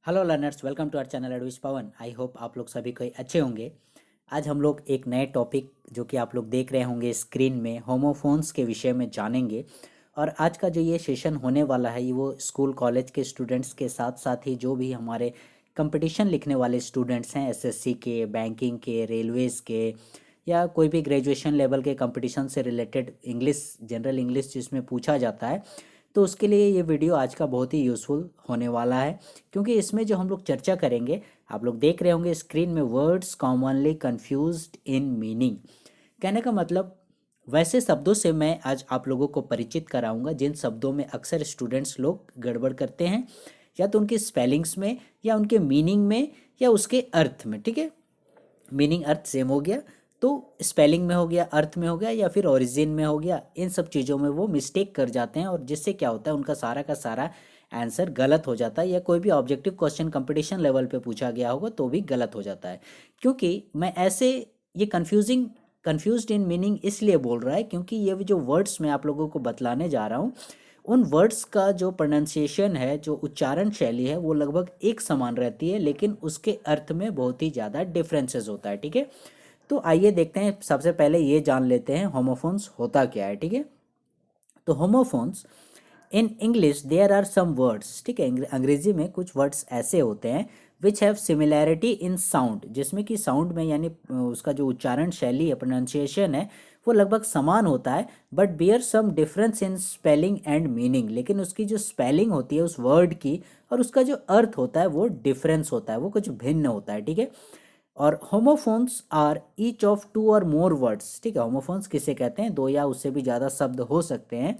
Hello learners, welcome to our channel एडविश Pawan. I hope आप लोग सभी कोई अच्छे होंगे। आज हम लोग एक नए टॉपिक जो कि आप लोग देख रहे होंगे स्क्रीन में, होमोफोन्स के विषय में जानेंगे। और आज का जो ये सेशन होने वाला है ये वो स्कूल कॉलेज के स्टूडेंट्स के साथ साथ ही जो भी हमारे कंपटीशन लिखने वाले स्टूडेंट्स हैं, एसएससी के, बैंकिंग के, रेलवेज़ के, या कोई भी ग्रेजुएशन लेवल के कंपटीशन से रिलेटेड इंग्लिश, जनरल इंग्लिश जिसमें पूछा जाता है, तो उसके लिए ये वीडियो आज का बहुत ही यूज़फुल होने वाला है। क्योंकि इसमें जो हम लोग चर्चा करेंगे, आप लोग देख रहे होंगे स्क्रीन में, words commonly confused in meaning. कहने का मतलब, वैसे शब्दों से मैं आज आप लोगों को परिचित कराऊंगा जिन शब्दों में अक्सर स्टूडेंट्स लोग गड़बड़ करते हैं, या तो उनकी स्पेलिंग्स में, या उनके मीनिंग में, या उसके अर्थ में। ठीक है, मीनिंग अर्थ सेम हो गया तो स्पेलिंग में हो गया, अर्थ में हो गया, या फिर ओरिजिन में हो गया, इन सब चीज़ों में वो मिस्टेक कर जाते हैं, और जिससे क्या होता है उनका सारा का सारा आंसर गलत हो जाता है, या कोई भी ऑब्जेक्टिव क्वेश्चन कंपटीशन लेवल पे पूछा गया होगा तो भी गलत हो जाता है। क्योंकि मैं ऐसे ये कंफ्यूज्ड इन मीनिंग इसलिए बोल रहा है क्योंकि ये जो वर्ड्स मैं आप लोगों को बतलाने जा रहा हूँ, उन वर्ड्स का जो प्रोनाउंसिएशन है, जो उच्चारण शैली है, वो लगभग एक समान रहती है, लेकिन उसके अर्थ में बहुत ही ज़्यादा डिफरेंसेस होता है। ठीक है, तो आइए देखते हैं। सबसे पहले ये जान लेते हैं होमोफोन्स होता क्या है। ठीक है, तो homophones in English there are some words. ठीक है, अंग्रेजी में कुछ वर्ड्स ऐसे होते हैं which have similarity in sound, जिसमें कि साउंड में यानी उसका जो उच्चारण शैली है, प्रोनाउंसिएशन है, वो लगभग समान होता है, but bear some difference in spelling and meaning. लेकिन उसकी जो स्पेलिंग होती है उस वर्ड की, और उसका जो अर्थ होता है वो डिफरेंस होता है, वो कुछ भिन्न होता है। ठीक है, और homophones are each of two or more words. ठीक है, होमोफोन्स किसे कहते हैं? दो या उससे भी ज़्यादा शब्द हो सकते हैं,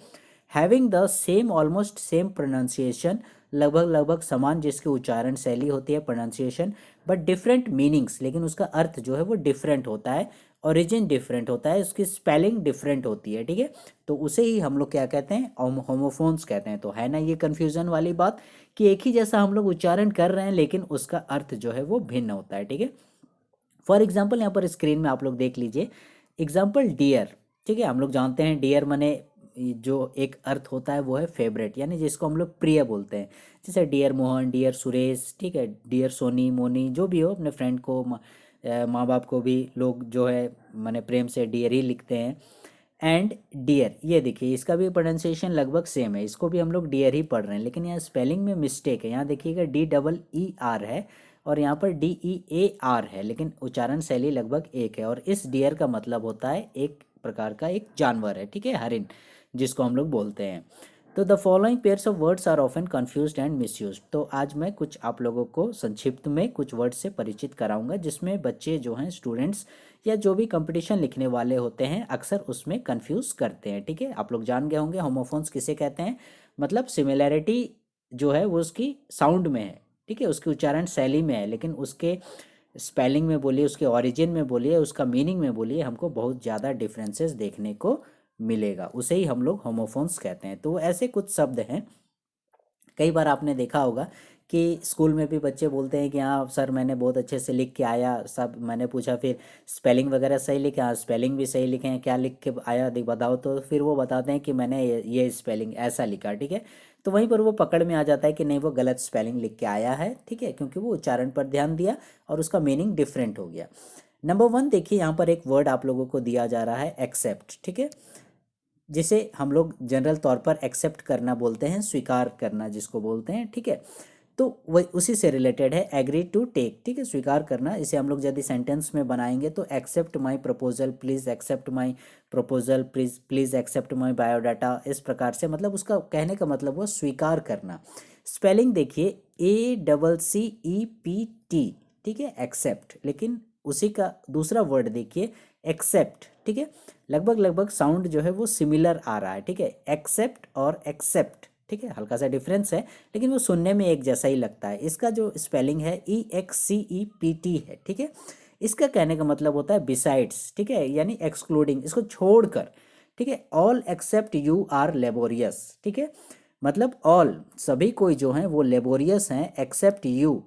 having the same, almost same pronunciation, लगभग लगभग समान जिसकी उच्चारण शैली होती है, प्रोनाउंसिएशन, बट डिफरेंट मीनिंग्स, लेकिन उसका अर्थ जो है वो डिफरेंट होता है, ओरिजिन डिफरेंट होता है, उसकी स्पेलिंग डिफरेंट होती है। ठीक है, तो उसे ही हम लोग क्या कहते हैं? होमोफोन्स कहते हैं। तो है ना ये कन्फ्यूजन वाली बात कि एक ही जैसा हम लोग उच्चारण कर रहे हैं लेकिन उसका अर्थ जो है वो भिन्न होता है। ठीक है, फॉर एग्जाम्पल यहाँ पर स्क्रीन में आप लोग देख लीजिए एग्जाम्पल डियर। ठीक है, हम लोग जानते हैं डियर मने जो एक अर्थ होता है वो है फेवरेट, यानी जिसको हम लोग प्रिय बोलते हैं। जैसे डियर मोहन, डियर सुरेश, ठीक है, डियर सोनी, मोनी, जो भी हो, अपने फ्रेंड को, माँ बाप को भी लोग जो है माने प्रेम से डियर ही लिखते हैं। एंड डियर, ये देखिए इसका भी प्रोनाउंसिएशन लगभग सेम है, इसको भी हम लोग डियर ही पढ़ रहे हैं, लेकिन यहाँ स्पेलिंग में मिस्टेक है। यहाँ देखिएगा DEER है, और यहाँ पर DEAR है, लेकिन उच्चारण शैली लगभग एक है। और इस डियर का मतलब होता है एक प्रकार का एक जानवर है। ठीक है, हरिन जिसको हम लोग बोलते हैं। तो the following pairs of words are often confused and misused. तो आज मैं कुछ आप लोगों को संक्षिप्त में कुछ वर्ड से परिचित कराऊंगा जिसमें बच्चे जो हैं, स्टूडेंट्स या जो भी कंपटीशन लिखने वाले होते हैं, अक्सर उसमें कंफ्यूज करते हैं। ठीक है, आप लोग जान गए होंगे होमोफोन्स किसे कहते हैं। मतलब सिमिलैरिटी जो है वो उसकी साउंड में है, ठीक है, उसकी उच्चारण शैली में है, लेकिन उसके स्पेलिंग में बोलिए, उसके ओरिजिन में बोलिए, उसका मीनिंग में बोलिए, हमको बहुत ज़्यादा डिफरेंसेस देखने को मिलेगा। उसे ही हम लोग होमोफोन्स कहते हैं। तो ऐसे कुछ शब्द हैं, कई बार आपने देखा होगा कि स्कूल में भी बच्चे बोलते हैं कि हाँ सर मैंने बहुत अच्छे से लिख के आया, सब मैंने पूछा फिर स्पेलिंग वगैरह सही लिखे? हाँ स्पेलिंग भी सही लिखे हैं, क्या लिख के आया देख बताओ, तो फिर वो बताते हैं कि मैंने ये स्पेलिंग ऐसा लिखा। ठीक है, तो वहीं पर वो पकड़ में आ जाता है कि नहीं वो गलत स्पेलिंग लिख के आया है। ठीक है, क्योंकि वो उच्चारण पर ध्यान दिया और उसका मीनिंग डिफरेंट हो गया। नंबर वन देखिए, यहाँ पर एक वर्ड आप लोगों को दिया जा रहा है एक्सेप्ट। ठीक है, जिसे हम लोग जनरल तौर पर एक्सेप्ट करना बोलते हैं, स्वीकार करना जिसको बोलते हैं। ठीक है, तो वही उसी से रिलेटेड है, एग्री टू टेक। ठीक है, स्वीकार करना, इसे हम लोग यदि सेंटेंस में बनाएंगे तो accept my proposal, please accept my proposal, please please accept my biodata, इस प्रकार से, मतलब उसका कहने का मतलब वो स्वीकार करना। स्पेलिंग देखिए ACCEPT। ठीक है, एक्सेप्ट, लेकिन उसी का दूसरा वर्ड देखिए एक्सेप्ट। ठीक है, लगभग लगभग साउंड जो है वो सिमिलर आ रहा है। ठीक है, एक्सेप्ट और एक्सेप्ट, ठीक है, हल्का सा डिफरेंस है, लेकिन वो सुनने में एक जैसा ही लगता है। इसका जो स्पेलिंग है EXCEPT है। ठीक है, इसका कहने का मतलब होता है बिसाइड्स। ठीक है, यानी एक्सक्लूडिंग, इसको छोड़कर। ठीक है, all except you are laborious. ठीक है, मतलब ऑल, सभी कोई जो हैं वो लेबोरियस हैं, एक्सेप्ट यू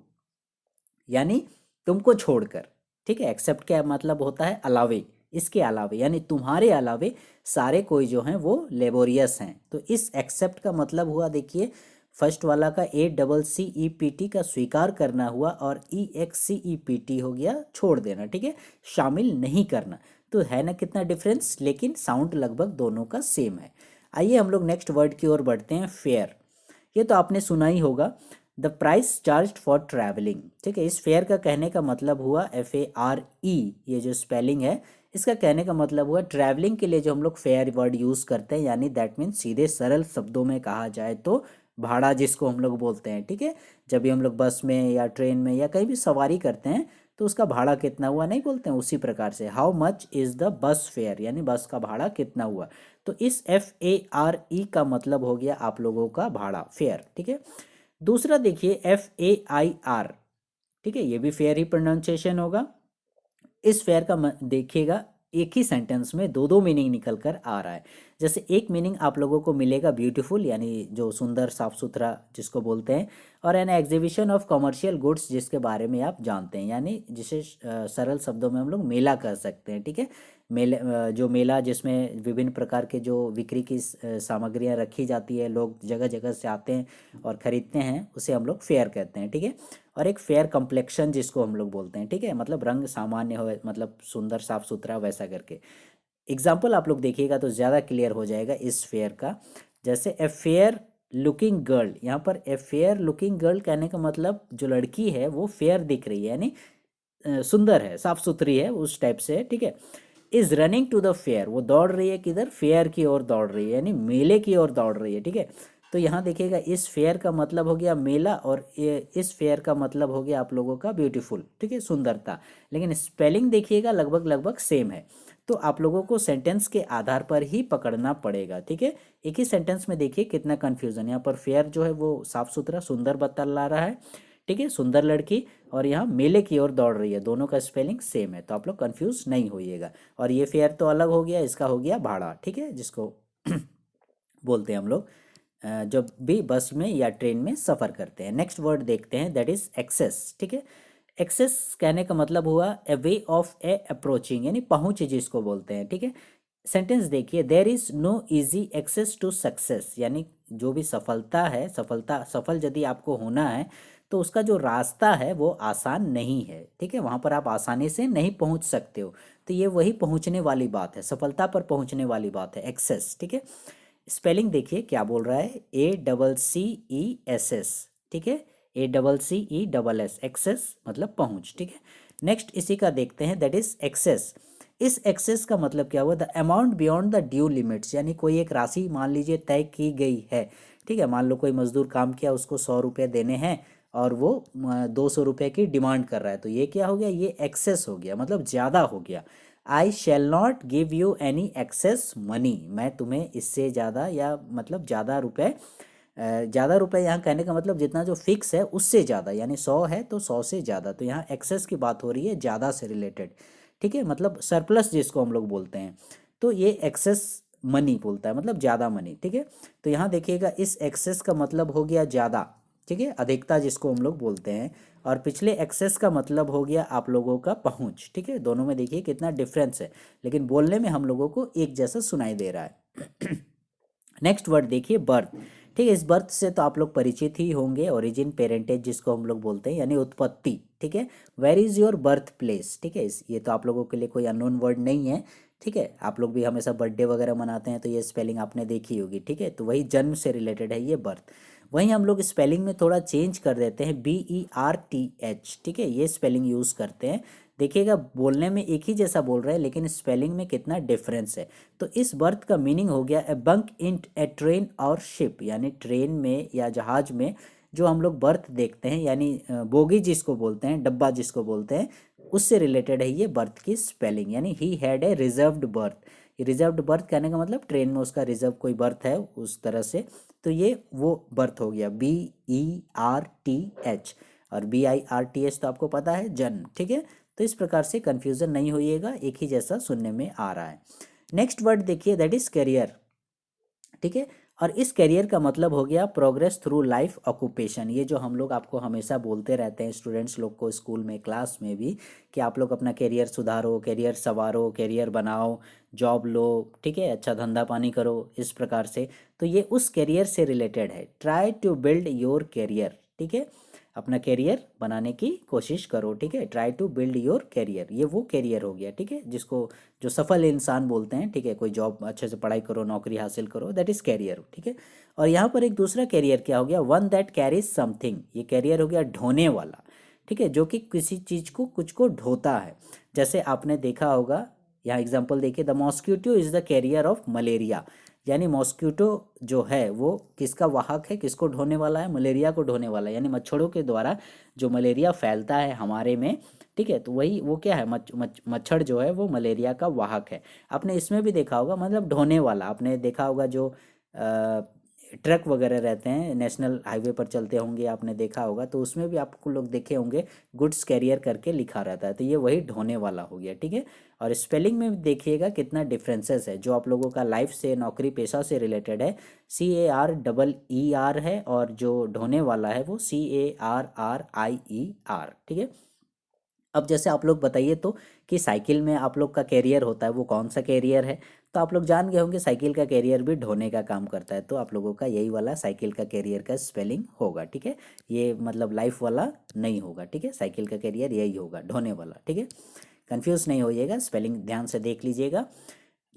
यानी तुमको छोड़कर। ठीक है, एक्सेप्ट क्या मतलब होता है? अलावे, इसके अलावे, यानी तुम्हारे अलावे सारे कोई जो हैं वो लेबोरियस हैं। तो इस एक्सेप्ट का मतलब हुआ देखिए फर्स्ट वाला का ACCEPT का स्वीकार करना हुआ और EXCEPT हो गया छोड़ देना, ठीक है, शामिल नहीं करना। तो है ना कितना डिफरेंस, लेकिन साउंड लगभग दोनों का सेम है। आइए हम लोग नेक्स्ट वर्ड की ओर बढ़ते हैं, फेयर। ये तो आपने सुना ही होगा, the price charge for travelling, ठीक है। इस फेयर का कहने का मतलब हुआ FARE, ये जो स्पेलिंग है इसका कहने का मतलब हुआ ट्रैवलिंग के लिए जो हम लोग फेयर वर्ड यूज़ करते हैं, यानी दैट मीन्स सीधे सरल शब्दों में कहा जाए तो भाड़ा जिसको हम लोग बोलते हैं, ठीक है। जब भी हम लोग बस में या ट्रेन में या कहीं भी सवारी करते हैं तो उसका भाड़ा कितना हुआ नहीं बोलते हैं, उसी प्रकार से how much is the bus fair, यानी बस का भाड़ा कितना हुआ। तो इस FARE का मतलब हो गया आप लोगों का भाड़ा, फेयर, ठीक है। दूसरा देखिए FAIR, ठीक है, ये भी फेयर ही प्रोनाउंसिएशन होगा। इस फेयर का देखिएगा एक ही सेंटेंस में दो दो मीनिंग निकल कर आ रहा है। जैसे एक मीनिंग आप लोगों को मिलेगा ब्यूटीफुल, यानी जो सुंदर साफ सुथरा जिसको बोलते हैं, और an exhibition of commercial goods जिसके बारे में आप जानते हैं, यानी जिसे सरल शब्दों में हम लोग मेला कह सकते हैं, ठीक है। मेले जो मेला जिसमें विभिन्न प्रकार के जो बिक्री की सामग्रियां रखी जाती है, लोग जगह जगह से आते हैं और ख़रीदते हैं, उसे हम लोग फेयर कहते हैं, ठीक है। और एक फेयर कम्प्लेक्शन जिसको हम लोग बोलते हैं, ठीक है, मतलब रंग सामान्य हो, मतलब सुंदर साफ सुथरा वैसा करके। एग्जाम्पल आप लोग देखिएगा तो ज़्यादा क्लियर हो जाएगा इस फेयर का। जैसे ए फेयर लुकिंग गर्ल, यहाँ पर ए फेयर लुकिंग गर्ल कहने का मतलब जो लड़की है वो फेयर दिख रही है, यानी सुंदर है, साफ सुथरी है, उस टाइप से है, ठीक है। Is running to the fair, वो दौड़ रही है किधर, फेयर की ओर दौड़ रही है, यानी मेले की ओर दौड़ रही है, ठीक है। तो यहाँ देखिएगा इस फेयर का मतलब हो गया मेला, और इस फेयर का मतलब हो गया आप लोगों का ब्यूटीफुल, ठीक है, सुंदरता। लेकिन स्पेलिंग देखिएगा लगभग लगभग सेम है, तो आप लोगों को सेंटेंस के आधार पर ही पकड़ना पड़ेगा, ठीक है। एक ही सेंटेंस में देखिए कितना कंफ्यूजन, यहाँ पर फेयर जो है वो साफ सुथरा सुंदर बतला रहा है, ठीक है, सुंदर लड़की, और यहाँ मेले की ओर दौड़ रही है, दोनों का स्पेलिंग सेम है, तो आप लोग कंफ्यूज नहीं होइएगा। और ये फेयर तो अलग हो गया, इसका हो गया भाड़ा, ठीक है, जिसको बोलते हैं हम लोग जब भी बस में या ट्रेन में सफ़र करते हैं। नेक्स्ट वर्ड देखते हैं, दैट इज एक्सेस, ठीक है। एक्सेस कहने का मतलब हुआ ए वे ऑफ ए अप्रोचिंग, यानी पहुंच जिसको बोलते हैं, ठीक है। सेंटेंस देखिए, there is no easy access to success, यानी जो भी सफलता है, सफल यदि आपको होना है तो उसका जो रास्ता है वो आसान नहीं है, ठीक है, वहाँ पर आप आसानी से नहीं पहुँच सकते हो। तो ये वही पहुँचने वाली बात है, सफलता पर पहुँचने वाली बात है, एक्सेस, ठीक है। स्पेलिंग देखिए क्या बोल रहा है, ACCESS, ठीक है, ACCESS, एक्सेस मतलब पहुंच, ठीक है। नेक्स्ट इसी का देखते हैं, दैट इज एक्सेस। इस एक्सेस का मतलब क्या हुआ, the amount beyond the due limits, यानी कोई एक राशि मान लीजिए तय की गई है, ठीक है। मान लो कोई मजदूर काम किया, उसको 100 रुपये देने हैं और वो 200 रुपये की डिमांड कर रहा है, तो ये क्या हो गया, ये एक्सेस हो गया, मतलब ज़्यादा हो गया। I shall not give you any excess money, मैं तुम्हें इससे ज़्यादा या मतलब ज़्यादा रुपए यहाँ कहने का मतलब जितना जो फिक्स है उससे ज़्यादा, यानी 100 है तो 100 से ज़्यादा, तो यहाँ एक्सेस की बात हो रही है, ज़्यादा से रिलेटेड, ठीक है, मतलब सरप्लस जिसको हम लोग बोलते हैं, तो ये एक्सेस मनी बोलता है, मतलब ज़्यादा मनी, ठीक है। तो यहाँ देखिएगा इस एक्सेस का मतलब हो गया ज़्यादा, ठीक है, अधिकता जिसको हम लोग बोलते हैं, और पिछले एक्सेस का मतलब हो गया आप लोगों का पहुंच, ठीक है। दोनों में देखिए कितना डिफरेंस है, लेकिन बोलने में हम लोगों को एक जैसा सुनाई दे रहा है। नेक्स्ट वर्ड देखिए, बर्थ, ठीक है। इस बर्थ से तो आप लोग परिचित ही होंगे, ओरिजिन पेरेंटेज जिसको हम लोग बोलते हैं, यानी उत्पत्ति, ठीक है। Where is your birth place, ठीक है, ये तो आप लोगों के लिए कोई अननोन वर्ड नहीं है, ठीक है। आप लोग भी हमेशा बर्थडे वगैरह मनाते हैं तो ये स्पेलिंग आपने देखी होगी, ठीक है, तो वही जन्म से रिलेटेड है ये बर्थ। वहीं हम लोग स्पेलिंग में थोड़ा चेंज कर देते हैं, BERTH, ठीक है, ये स्पेलिंग यूज़ करते हैं। देखिएगा बोलने में एक ही जैसा बोल रहे हैं, लेकिन स्पेलिंग में कितना डिफरेंस है। तो इस बर्थ का मीनिंग हो गया ए बंक इन ए ट्रेन और शिप, यानी ट्रेन में या जहाज में जो हम लोग बर्थ देखते हैं, यानी बोगी जिसको बोलते हैं, डब्बा जिसको बोलते हैं, उससे रिलेटेड है ये बर्थ की स्पेलिंग, यानी he had a reserved birth. Reserved birth कहने का मतलब ट्रेन में उसका रिजर्व कोई बर्थ है उस तरह से, तो ये वो बर्थ हो गया, BERTH, और BIRTH तो आपको पता है जन्म, ठीक है। तो इस प्रकार से कन्फ्यूज़न नहीं होइएगा, एक ही जैसा सुनने में आ रहा है। नेक्स्ट वर्ड देखिए, दैट इज करियर, ठीक है। और इस करियर का मतलब हो गया प्रोग्रेस थ्रू लाइफ ऑक्यूपेशन। ये जो हम लोग आपको हमेशा बोलते रहते हैं स्टूडेंट्स लोग को स्कूल में क्लास में भी, कि आप लोग अपना करियर सुधारो, करियर संवारो, करियर बनाओ, जॉब लो, ठीक है, अच्छा धंधा पानी करो, इस प्रकार से। तो ये उस करियर से रिलेटेड है, try to build your career, ठीक है, अपना करियर बनाने की कोशिश करो, ठीक है, try to build your career, ये वो करियर हो गया, ठीक है, जिसको जो सफल इंसान बोलते हैं, ठीक है, कोई जॉब अच्छे से पढ़ाई करो, नौकरी हासिल करो, दैट इज़ कैरियर, ठीक है। और यहाँ पर एक दूसरा कैरियर क्या हो गया, वन दैट कैरीज समथिंग, ये कैरियर हो गया ढोने वाला, ठीक है, जो कि किसी चीज़ को कुछ को ढोता है। जैसे आपने देखा होगा, यहाँ एग्जाम्पल देखिए, the mosquito is the carrier of malaria, यानी मॉस्क्यूटो जो है वो किसका वाहक है, किसको ढोने वाला है, मलेरिया को ढोने वाला है, यानी मच्छरों के द्वारा जो मलेरिया फैलता है हमारे में, ठीक है, तो वही वो क्या है, मच्छर जो है वो मलेरिया का वाहक है। आपने इसमें भी देखा होगा, मतलब ढोने वाला, आपने देखा होगा जो ट्रक वगैरह रहते हैं नेशनल हाईवे पर चलते होंगे, आपने देखा होगा, तो उसमें भी आपको लोग देखे होंगे गुड्स कैरियर करके लिखा रहता है, तो ये वही ढोने वाला हो गया, ठीक है। और स्पेलिंग में भी देखिएगा कितना डिफरेंसेस है, जो आप लोगों का लाइफ से, नौकरी पेशा से रिलेटेड है, CAREER है, और जो ढोने वाला है वो CARRIER, ठीक है। अब जैसे आप लोग बताइए तो, कि साइकिल में आप लोग का कैरियर होता है वो कौन सा कैरियर है, तो आप लोग जान गए होंगे साइकिल का कैरियर भी ढोने का काम करता है, तो आप लोगों का यही वाला साइकिल का कैरियर का स्पेलिंग होगा, ठीक है। ये मतलब लाइफ वाला नहीं होगा, ठीक है, साइकिल का कैरियर यही होगा, ढोने वाला, ठीक है। कंफ्यूज नहीं होइएगा, स्पेलिंग ध्यान से देख लीजिएगा।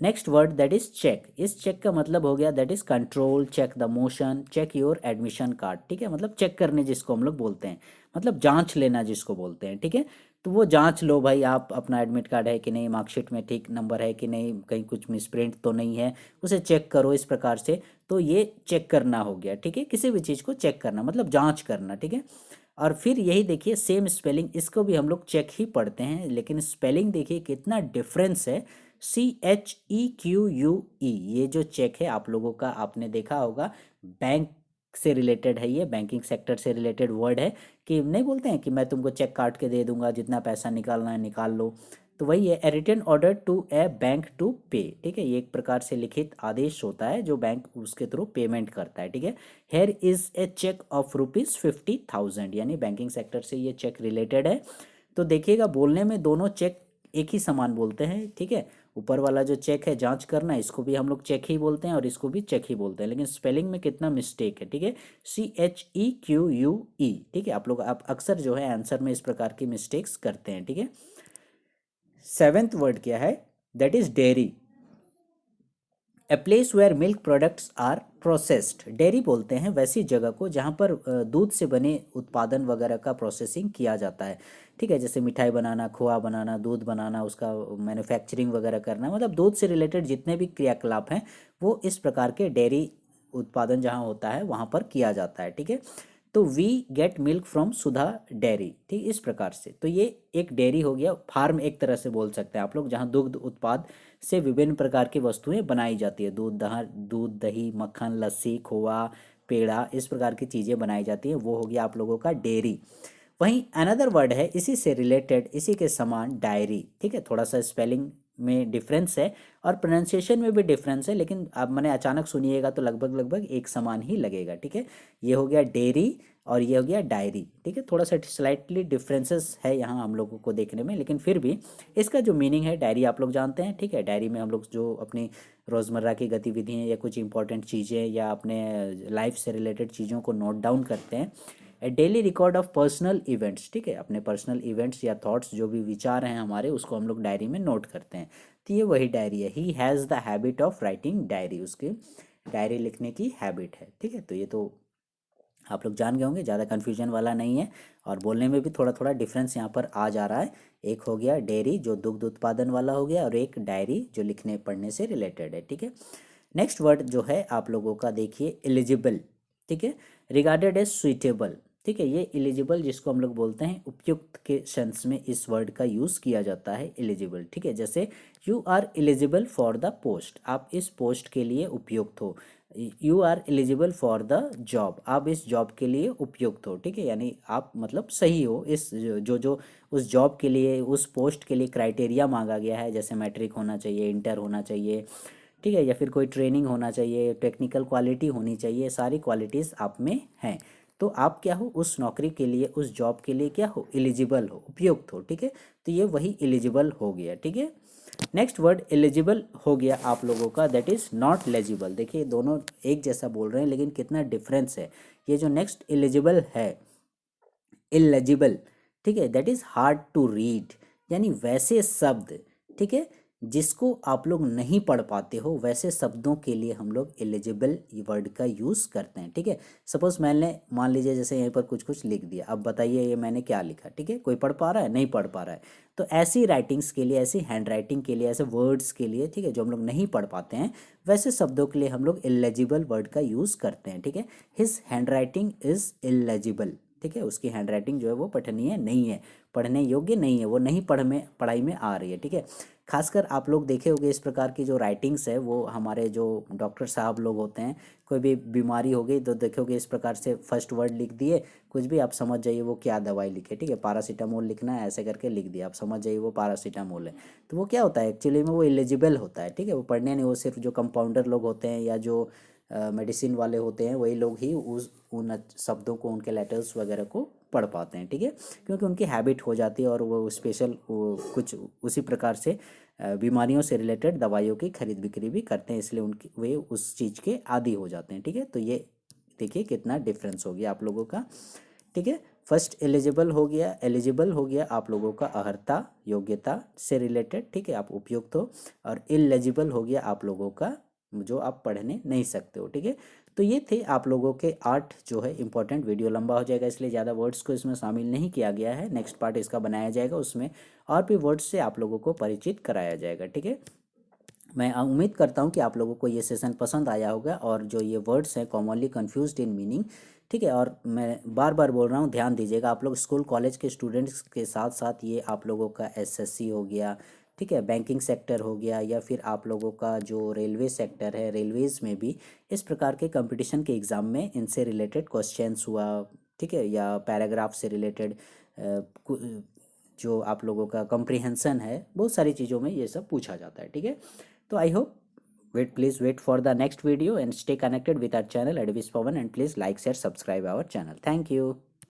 Next word that is check, इस चेक का मतलब हो गया that is control, check the motion, check your admission card, ठीक है, मतलब चेक करने जिसको हम लोग बोलते हैं, मतलब जांच लेना जिसको बोलते हैं, ठीक है। तो वो जांच लो भाई, आप अपना एडमिट कार्ड है कि नहीं, मार्कशीट में ठीक नंबर है कि नहीं, कहीं कुछ मिसप्रिंट तो नहीं है, उसे चेक करो इस प्रकार से। तो ये चेक करना हो गया, ठीक है, किसी भी चीज़ को चेक करना मतलब जांच करना, ठीक है। और फिर यही देखिए सेम स्पेलिंग, इसको भी हम लोग चेक ही पढ़ते हैं, लेकिन स्पेलिंग देखिए कितना डिफरेंस है, CHEQUE, ये जो चेक है आप लोगों का, आपने देखा होगा बैंक से रिलेटेड है, ये बैंकिंग सेक्टर से रिलेटेड वर्ड है, कि नहीं बोलते हैं कि मैं तुमको चेक काट के दे दूंगा, जितना पैसा निकालना है निकाल लो, तो वही है, a written order to a bank to pay, ठीक है, ये एक प्रकार से लिखित आदेश होता है जो बैंक उसके थ्रू पेमेंट करता है, ठीक है। Here is a cheque of ₹50,000, यानी बैंकिंग सेक्टर से ये चेक रिलेटेड है। तो देखिएगा बोलने में दोनों चेक एक ही समान बोलते हैं, ठीक है। ऊपर वाला जो चेक है जांच करना, इसको भी हम लोग चेक ही बोलते हैं और इसको भी चेक ही बोलते हैं, लेकिन स्पेलिंग में कितना मिस्टेक है, ठीक है, CHEQUE, ठीक है। आप लोग आप अक्सर जो है आंसर में इस प्रकार की मिस्टेक्स करते हैं, ठीक है। सेवेंथ वर्ड क्या है, that is dairy, a place where milk products are processed, dairy बोलते हैं वैसी जगह को जहाँ पर दूध से बने उत्पादन वगैरह का प्रोसेसिंग किया जाता है, ठीक है, जैसे मिठाई बनाना, खोआ बनाना, दूध बनाना, उसका मैन्युफैक्चरिंग वगैरह करना, मतलब दूध से रिलेटेड जितने भी क्रियाकलाप हैं वो इस प्रकार के डेयरी उत्पादन जहाँ होता है वहाँ पर किया जाता है, ठीक है। तो we get milk from Sudha dairy, ठीक, इस प्रकार से। तो ये एक डेयरी हो गया, फार्म एक तरह से बोल सकते हैं आप लोग, जहाँ दुग्ध उत्पाद से विभिन्न प्रकार की वस्तुएं बनाई जाती है, दूध, दही, मक्खन, लस्सी, खोआ, पेड़ा, इस प्रकार की चीज़ें बनाई जाती हैं, वो हो गया आप लोगों का डेयरी। वहीं अनदर वर्ड है इसी से रिलेटेड, इसी के समान, डायरी, ठीक है, थोड़ा सा स्पेलिंग में डिफरेंस है और प्रोनाउंसिएशन में भी डिफरेंस है, लेकिन आप मैंने अचानक सुनिएगा तो लगभग लगभग एक समान ही लगेगा, ठीक है। ये हो गया डेयरी और ये हो गया डायरी, ठीक है, थोड़ा सा स्लाइटली डिफरेंसेस है यहाँ हम लोगों को देखने में, लेकिन फिर भी इसका जो मीनिंग है, डायरी आप लोग जानते हैं, ठीक है, डायरी में हम लोग जो अपनी रोज़मर्रा की गतिविधियाँ या कुछ इंपॉर्टेंट चीज़ें या अपने लाइफ से रिलेटेड चीज़ों को नोट डाउन करते हैं। A daily record of personal events, ठीक है, अपने पर्सनल इवेंट्स या थॉट्स जो भी विचार हैं हमारे, उसको हम लोग डायरी में नोट करते हैं, तो ये वही डायरी है। He has the habit of writing diary, उसकी डायरी लिखने की हैबिट है, ठीक है। तो ये तो आप लोग जान गए होंगे, ज़्यादा कन्फ्यूजन वाला नहीं है, और बोलने में भी थोड़ा थोड़ा डिफरेंस यहाँ पर आ जा रहा है। एक हो गया डेयरी जो दुग्ध उत्पादन वाला हो गया, और एक डायरी जो लिखने पढ़ने से रिलेटेड है, ठीक है। नेक्स्ट वर्ड जो है आप लोगों का देखिए एलिजिबल, ठीक है, रिगार्डेड एज सुइटेबल, ठीक है, ये एलिजिबल जिसको हम लोग बोलते हैं उपयुक्त के सेंस में इस वर्ड का यूज़ किया जाता है, एलिजिबल, ठीक है। जैसे you are eligible for the post, आप इस पोस्ट के लिए उपयुक्त हो, you are eligible for the job, आप इस जॉब के लिए उपयुक्त हो, ठीक है, यानी आप मतलब सही हो इस जो उस जॉब के लिए, उस पोस्ट के लिए क्राइटेरिया मांगा गया है, जैसे मैट्रिक होना चाहिए, इंटर होना चाहिए, ठीक है, या फिर कोई ट्रेनिंग होना चाहिए, टेक्निकल क्वालिटी होनी चाहिए, सारी क्वालिटीज़ आप में हैं, तो आप क्या हो उस नौकरी के लिए, उस जॉब के लिए क्या हो, एलिजिबल हो, उपयुक्त हो। ठीक है, तो ये वही एलिजिबल हो गया। ठीक है, नेक्स्ट वर्ड एलिजिबल हो गया आप लोगों का, दैट इज़ नॉट लेजिबल। देखिए दोनों एक जैसा बोल रहे हैं लेकिन कितना डिफरेंस है। ये जो नेक्स्ट एलिजिबल है, इलेजिबल, ठीक है, that is hard to read, यानी वैसे शब्द, ठीक है, जिसको आप लोग नहीं पढ़ पाते हो, वैसे शब्दों के लिए हम लोग एलिजिबल वर्ड का यूज़ करते हैं। ठीक है, सपोज मैंने मान लीजिए जैसे यहीं पर कुछ कुछ लिख दिया, अब बताइए ये मैंने क्या लिखा। ठीक है, कोई पढ़ पा रहा है, नहीं पढ़ पा रहा है, तो ऐसी राइटिंग्स के लिए, ऐसी हैंड राइटिंग के लिए, ऐसे वर्ड्स के लिए, ठीक है, जो हम लोग नहीं पढ़ पाते हैं, वैसे शब्दों के लिए हम लोग इलेजिबल वर्ड का यूज़ करते हैं। ठीक है, his hand writing is illegible, ठीक है, उसकी हैंड राइटिंग जो है वो पठनीय नहीं है, पढ़ने योग्य नहीं है, वो नहीं पढ़ाई में आ रही है। ठीक है, खासकर आप लोग देखे होंगे इस प्रकार की जो राइटिंग्स है, वो हमारे जो डॉक्टर साहब लोग होते हैं, कोई भी बीमारी हो गई तो देखोगे इस प्रकार से फर्स्ट वर्ड लिख दिए, कुछ भी आप समझ जाइए वो क्या दवाई लिखे। ठीक है, पैरासीटामोल लिखना है, ऐसे करके लिख दिया, आप समझ जाइए वो पैरासीटामोल है। तो वो क्या होता है एक्चुअली में, वो इलिजिबल होता है। ठीक है, वो पढ़ने नहीं, वो सिर्फ जो कंपाउंडर लोग होते हैं या जो मेडिसिन वाले होते हैं, वही लोग ही उस उन शब्दों को, उनके लेटर्स वगैरह को पढ़ पाते हैं। ठीक है, क्योंकि उनकी हैबिट हो जाती है और वो स्पेशल वो कुछ उसी प्रकार से बीमारियों से रिलेटेड दवाइयों की खरीद बिक्री भी करते हैं, इसलिए उनकी वे उस चीज़ के आदी हो जाते हैं। ठीक है, तो ये देखिए कितना डिफरेंस हो गया आप लोगों का। ठीक है, फर्स्ट एलिजिबल हो गया आप लोगों का अर्हता, योग्यता से रिलेटेड, ठीक है, आप उपयुक्त हो, और इलेजिबल हो गया आप लोगों का जो आप पढ़ने नहीं सकते हो। ठीक है, तो ये थे आप लोगों के 8 जो है इंपॉर्टेंट। वीडियो लंबा हो जाएगा इसलिए ज़्यादा वर्ड्स को इसमें शामिल नहीं किया गया है, नेक्स्ट पार्ट इसका बनाया जाएगा, उसमें और भी वर्ड्स से आप लोगों को परिचित कराया जाएगा। ठीक है, मैं उम्मीद करता हूँ कि आप लोगों को ये सेशन पसंद आया होगा, और जो ये वर्ड्स हैं कॉमनली कंफ्यूज्ड इन मीनिंग, ठीक है, और मैं बार बार बोल रहा हूँ ध्यान दीजिएगा, आप लोग स्कूल कॉलेज के स्टूडेंट्स के साथ साथ ये आप लोगों का एसएससी हो गया, ठीक है, बैंकिंग सेक्टर हो गया, या फिर आप लोगों का जो रेलवे सेक्टर है, रेलवेज़ में भी इस प्रकार के कंपटीशन के एग्ज़ाम में इनसे रिलेटेड क्वेश्चंस हुआ, ठीक है, या पैराग्राफ से रिलेटेड जो आप लोगों का कॉम्प्रिहेंसन है, बहुत सारी चीज़ों में ये सब पूछा जाता है। ठीक है, तो I hope please wait for the next video and stay connected with our channel Advice Pawan, and please like, share, subscribe our channel. Thank you.